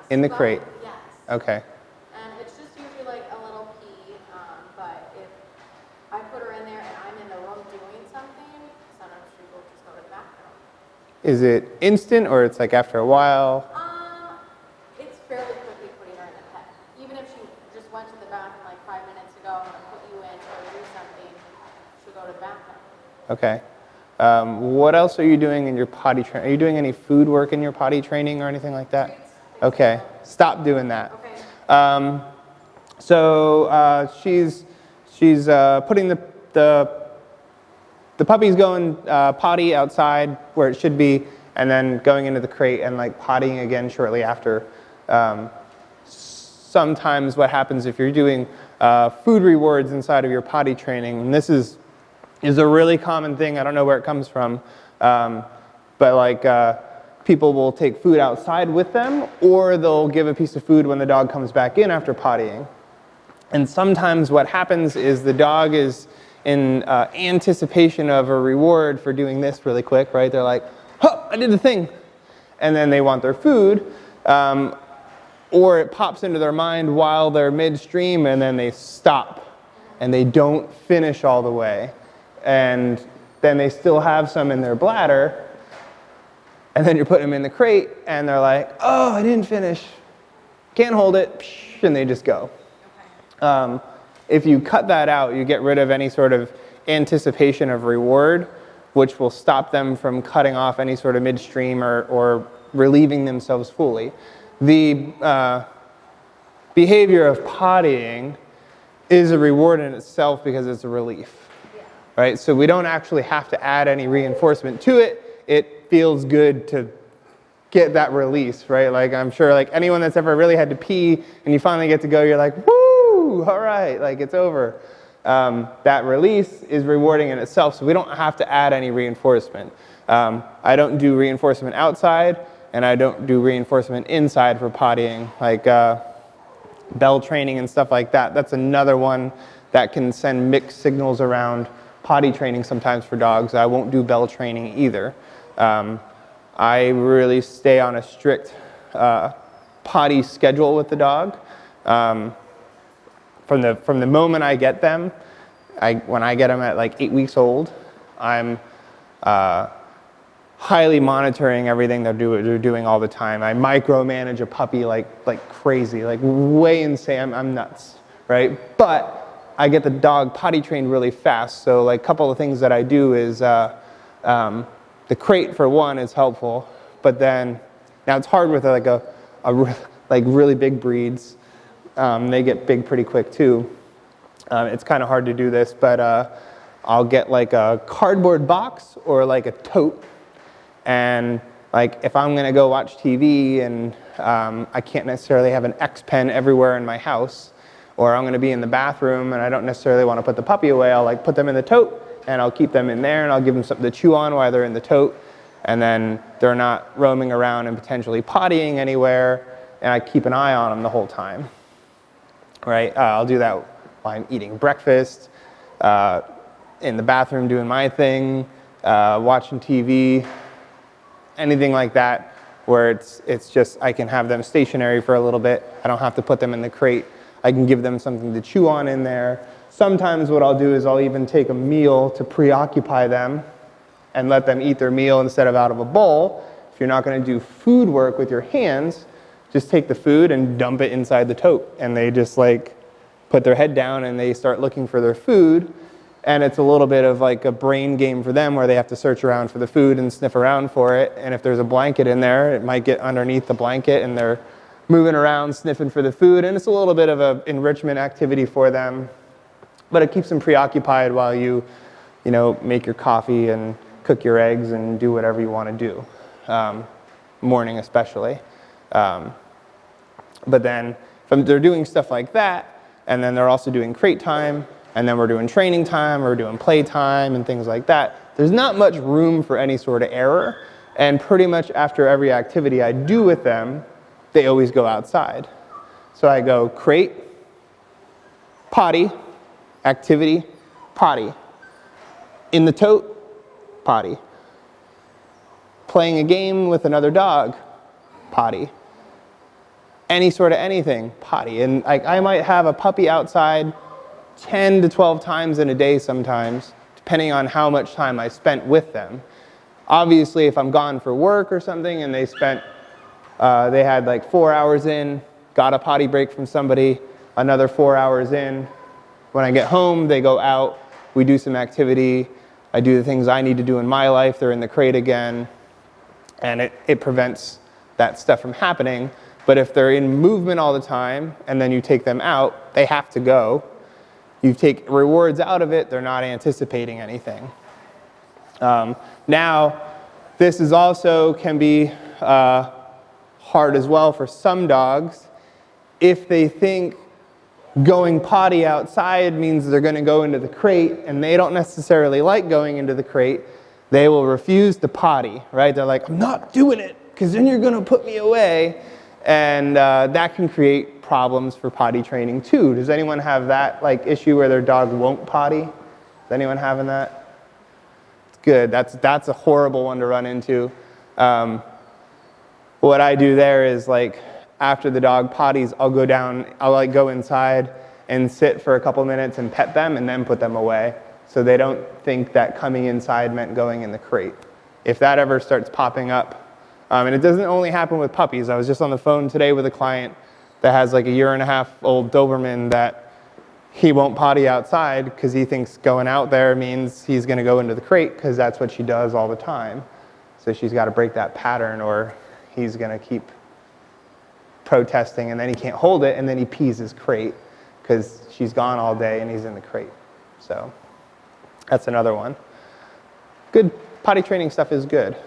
In the crate? Yes. Okay. And it's just usually like a little pee, but if I put her in there and I'm in the room doing something, sometimes she will just go to the bathroom. Is it instant or it's like after a while? It's fairly quickly putting her in the pet. Even if she just went to the bathroom like 5 minutes ago and put you in or do something, she'll go to the bathroom. Okay. What else are you doing in your potty training? Are you doing any food work in your potty training or anything like that? Okay. Stop doing that. Okay. She's putting the puppy's going potty outside where it should be, and then going into the crate and like pottying again shortly after. Sometimes what happens if you're doing food rewards inside of your potty training, and this is a really common thing, I don't know where it comes from, but like people will take food outside with them, or they'll give a piece of food when the dog comes back in after pottying. And sometimes what happens is the dog is in anticipation of a reward for doing this really quick, right? They're like, oh, I did the thing. And then they want their food, or it pops into their mind while they're midstream and then they stop and they don't finish all the way. And then they still have some in their bladder, and then you put them in the crate and they're like, oh, I didn't finish, can't hold it, and they just go. If you cut that out, you get rid of any sort of anticipation of reward, which will stop them from cutting off any sort of midstream or relieving themselves fully. The behavior of pottying is a reward in itself because it's a relief. Right? So we don't actually have to add any reinforcement to it. It feels good to get that release, right? Like I'm sure like anyone that's ever really had to pee and you finally get to go, you're like, woo, all right, like it's over. That release is rewarding in itself, so we don't have to add any reinforcement. I don't do reinforcement outside, and I don't do reinforcement inside for pottying, like bell training and stuff like that. That's another one that can send mixed signals around potty training sometimes for dogs. I won't do bell training either. I really stay on a strict potty schedule with the dog. From the moment I get them, when I get them at like 8 weeks old, I'm highly monitoring everything they're doing all the time. I micromanage a puppy like crazy, like way insane. I'm nuts, right? But I get the dog potty trained really fast. So like a couple of things that I do is the crate for one is helpful, but then now it's hard with like like really big breeds. They get big pretty quick too. It's kind of hard to do this, but I'll get like a cardboard box or like a tote, and like if I'm gonna go watch TV and I can't necessarily have an X pen everywhere in my house, or I'm gonna be in the bathroom and I don't necessarily want to put the puppy away, I'll like put them in the tote and I'll keep them in there and I'll give them something to chew on while they're in the tote, and then they're not roaming around and potentially pottying anywhere, and I keep an eye on them the whole time. Right? I'll do that while I'm eating breakfast, in the bathroom doing my thing, watching TV, anything like that, where it's just I can have them stationary for a little bit. I don't have to put them in the crate. I can give them something to chew on in there. Sometimes what I'll do is I'll even take a meal to preoccupy them and let them eat their meal instead of out of a bowl. If you're not going to do food work with your hands, just take the food and dump it inside the tote, and they just like put their head down and they start looking for their food, and it's a little bit of like a brain game for them where they have to search around for the food and sniff around for it, and if there's a blanket in there, it might get underneath the blanket and they're moving around sniffing for the food, and it's a little bit of an enrichment activity for them, but it keeps them preoccupied while you make your coffee and cook your eggs and do whatever you want to do, morning especially. But then they're doing stuff like that, and then they're also doing crate time, and then we're doing training time, we're doing play time and things like that. There's not much room for any sort of error, and pretty much after every activity I do with them, they always go outside. So I go crate, potty, activity, potty. In the tote, potty. Playing a game with another dog, potty. any sort of anything, potty. And like I might have a puppy outside 10 to 12 times in a day sometimes, depending on how much time I spent with them. Obviously, if I'm gone for work or something and they had like 4 hours in, got a potty break from somebody, another 4 hours in. When I get home, they go out, we do some activity, I do the things I need to do in my life, they're in the crate again, and it prevents that stuff from happening. But if they're in movement all the time and then you take them out, they have to go. You take rewards out of it, they're not anticipating anything. Now, this is also can be hard as well for some dogs. If they think going potty outside means they're going to go into the crate and they don't necessarily like going into the crate, they will refuse to potty, right? They're like, I'm not doing it because then you're going to put me away. And that can create problems for potty training too. Does anyone have that like issue where their dog won't potty? Is anyone having that? It's good. That's a horrible one to run into. What I do there is like after the dog potties, I'll like go inside and sit for a couple minutes and pet them and then put them away. So they don't think that coming inside meant going in the crate. If that ever starts popping up, and it doesn't only happen with puppies. I was just on the phone today with a client that has like a 1.5-year-old Doberman that he won't potty outside because he thinks going out there means he's going to go into the crate because that's what she does all the time. So she's got to break that pattern or he's going to keep protesting and then he can't hold it and then he pees his crate because she's gone all day and he's in the crate. So that's another one. Good potty training stuff is good.